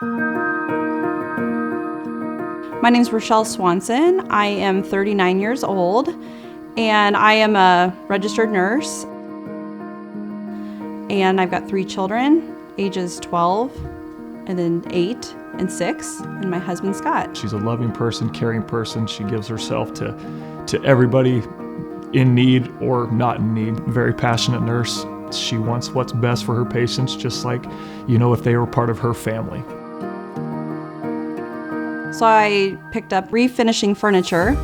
My name's Rochelle Swanson. I am 39 years old, and I am a registered nurse. And I've got 3 children, ages 12, and then 8 and 6, and my husband, Scott. She's a loving person, caring person. She gives herself to everybody in need or not in need. Very passionate nurse. She wants what's best for her patients, just like, if they were part of her family. So I picked up refinishing furniture.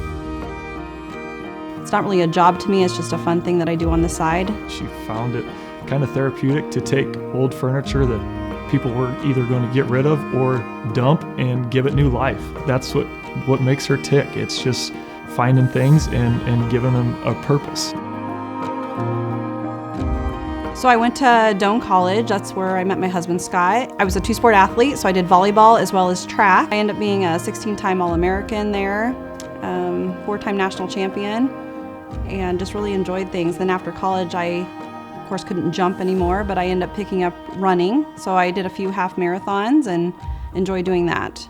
It's not really a job to me, it's just a fun thing that I do on the side. She found it kind of therapeutic to take old furniture that people were either going to get rid of or dump and give it new life. That's what makes her tick. It's just finding things and giving them a purpose. So I went to Doane College. That's where I met my husband, Scott. I was a 2-sport athlete, so I did volleyball as well as track. I ended up being a 16-time All-American there, 4-time national champion, and just really enjoyed things. Then after college, I, of course, couldn't jump anymore, but I ended up picking up running. So I did a few half marathons and enjoyed doing that.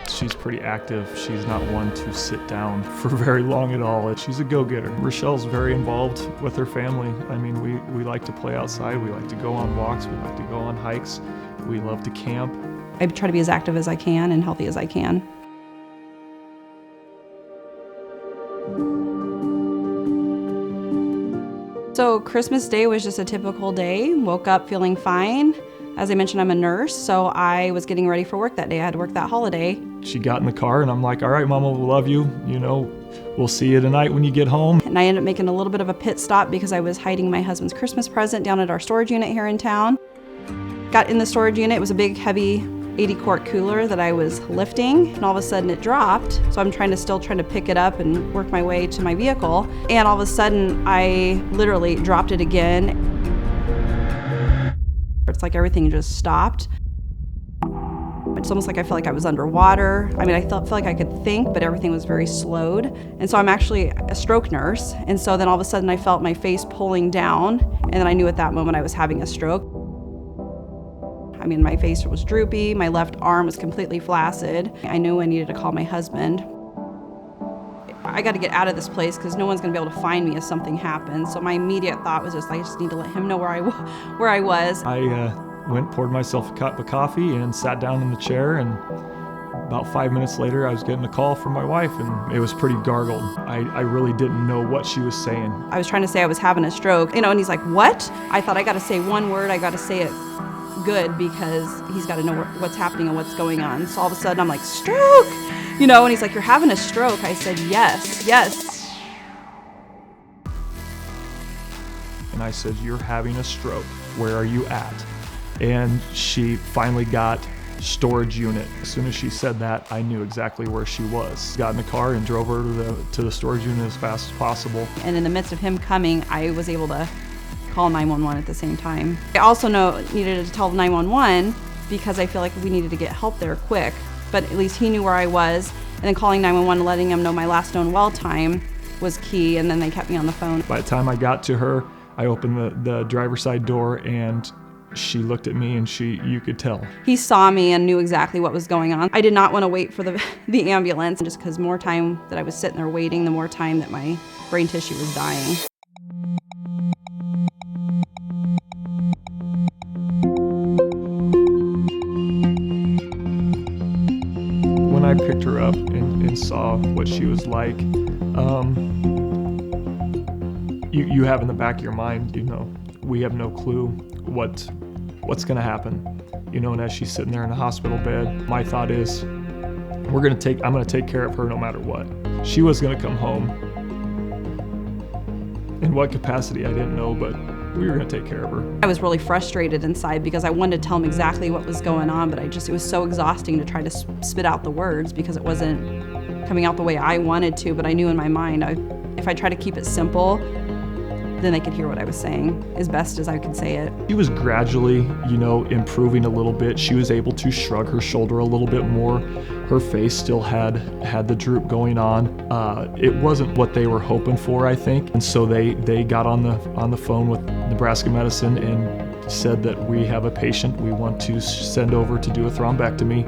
She's pretty active. She's not one to sit down for very long at all. She's a go-getter. Rochelle's very involved with her family. I mean, we like to play outside. We like to go on walks. We like to go on hikes. We love to camp. I try to be as active as I can and healthy as I can. So Christmas Day was just a typical day. Woke up feeling fine. As I mentioned, I'm a nurse, so I was getting ready for work that day. I had to work that holiday. She got in the car and I'm like, all right, Mama, we love you. We'll see you tonight when you get home. And I ended up making a little bit of a pit stop because I was hiding my husband's Christmas present down at our storage unit here in town. Got in the storage unit. It was a big, heavy 80-quart cooler that I was lifting, and all of a sudden it dropped. So I'm still trying to pick it up and work my way to my vehicle. And all of a sudden, I literally dropped it again. It's like everything just stopped. It's almost like I felt like I was underwater. I mean, I felt like I could think, but everything was very slowed. And so I'm actually a stroke nurse. And so then all of a sudden I felt my face pulling down, and then I knew at that moment I was having a stroke. I mean, my face was droopy, my left arm was completely flaccid. I knew I needed to call my husband. I got to get out of this place because no one's going to be able to find me if something happens. So my immediate thought was I just need to let him know where I was. Went, poured myself a cup of coffee and sat down in the chair, and about 5 minutes later I was getting a call from my wife, and it was pretty gargled. I really didn't know what she was saying. I was trying to say I was having a stroke, and he's like, what? I thought I got to say one word, I got to say it good because he's got to know what's happening and what's going on. So all of a sudden I'm like, stroke! And he's like, you're having a stroke. I said, yes. And I said, you're having a stroke. Where are you at? And she finally got storage unit. As soon as she said that, I knew exactly where she was. Got in the car and drove her to the storage unit as fast as possible. And in the midst of him coming, I was able to call 911 at the same time. I also needed to tell 911 because I feel like we needed to get help there quick. But at least he knew where I was. And then calling 911 and letting him know my last known well time was key. And then they kept me on the phone. By the time I got to her, I opened the driver's side door, and she looked at me, and you could tell. He saw me and knew exactly what was going on. I did not want to wait for the ambulance, just because more time that I was sitting there waiting, the more time that my brain tissue was dying. When I picked her up and saw what she was like, you have in the back of your mind, we have no clue what's going to happen. And as she's sitting there in the hospital bed, my thought is, I'm going to take care of her no matter what. She was going to come home. In what capacity, I didn't know, but we were going to take care of her. I was really frustrated inside because I wanted to tell him exactly what was going on, but it was so exhausting to try to spit out the words because it wasn't coming out the way I wanted to, but I knew in my mind, if I try to keep it simple, then they could hear what I was saying as best as I could say it. She was gradually, improving a little bit. She was able to shrug her shoulder a little bit more. Her face still had the droop going on. It wasn't what they were hoping for, I think. And so they got on the phone with Nebraska Medicine and said that we have a patient we want to send over to do a thrombectomy,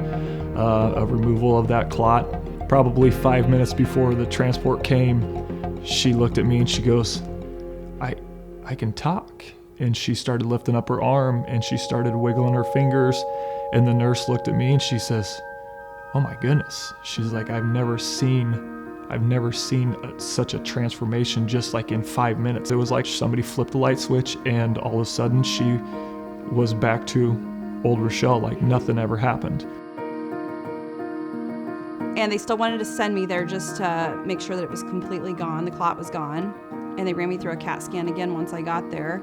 a removal of that clot. Probably 5 minutes before the transport came, she looked at me and she goes, I can talk. And she started lifting up her arm and she started wiggling her fingers. And the nurse looked at me and she says, oh my goodness. She's like, I've never seen such a transformation just like in 5 minutes. It was like somebody flipped the light switch and all of a sudden she was back to old Rochelle, like nothing ever happened. And they still wanted to send me there just to make sure that it was completely gone, the clot was gone. And they ran me through a CAT scan again once I got there.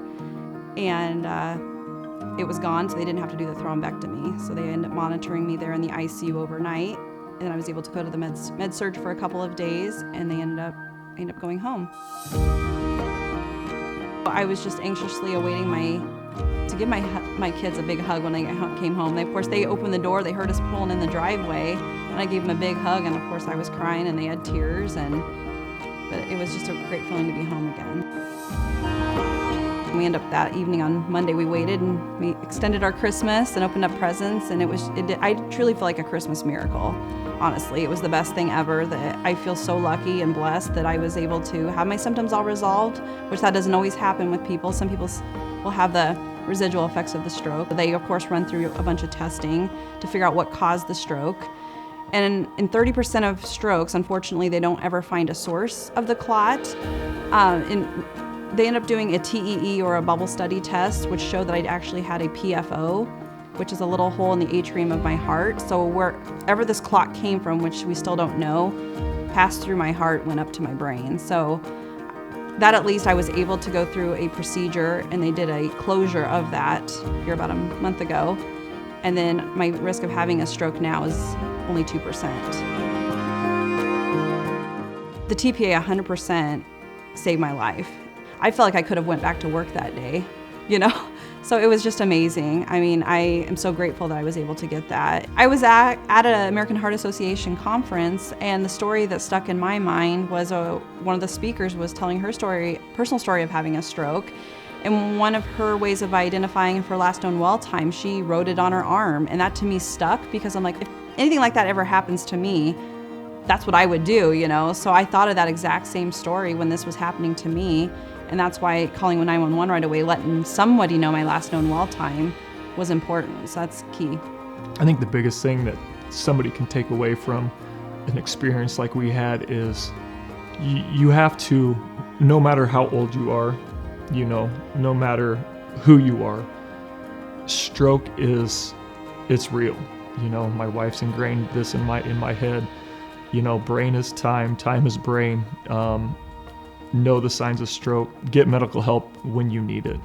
And it was gone, so they didn't have to do the thrombectomy. So they ended up monitoring me there in the ICU overnight. And then I was able to go to the med surg for a couple of days, and I ended up going home. I was just anxiously awaiting to give my kids a big hug when I came home. Of course, they opened the door, they heard us pulling in the driveway, and I gave them a big hug, and of course I was crying, and they had tears, but it was just a great feeling to be home again. We ended up that evening on Monday, we waited and we extended our Christmas and opened up presents, and I truly feel like a Christmas miracle. Honestly, it was the best thing ever. That I feel so lucky and blessed that I was able to have my symptoms all resolved, which that doesn't always happen with people. Some people will have the residual effects of the stroke. They, of course, run through a bunch of testing to figure out what caused the stroke. And in 30% of strokes, unfortunately, they don't ever find a source of the clot. They end up doing a TEE or a bubble study test, which showed that I'd actually had a PFO, which is a little hole in the atrium of my heart. So wherever this clot came from, which we still don't know, passed through my heart, went up to my brain. So that at least I was able to go through a procedure, and they did a closure of that here about a month ago. And then my risk of having a stroke now is only 2%. The TPA 100% saved my life. I felt like I could have went back to work that day, So it was just amazing. I mean, I am so grateful that I was able to get that. I was at an American Heart Association conference, and the story that stuck in my mind was one of the speakers was telling her personal story of having a stroke. And one of her ways of identifying her last known well time, she wrote it on her arm. And that to me stuck, because I'm like, if anything like that ever happens to me, that's what I would do, So I thought of that exact same story when this was happening to me. And that's why calling 911 right away, letting somebody know my last known well time was important. So that's key. I think the biggest thing that somebody can take away from an experience like we had is you have to, no matter how old you are, no matter who you are, stroke it's real. My wife's ingrained this in my head. Brain is time is brain. Know the signs of stroke, get medical help when you need it.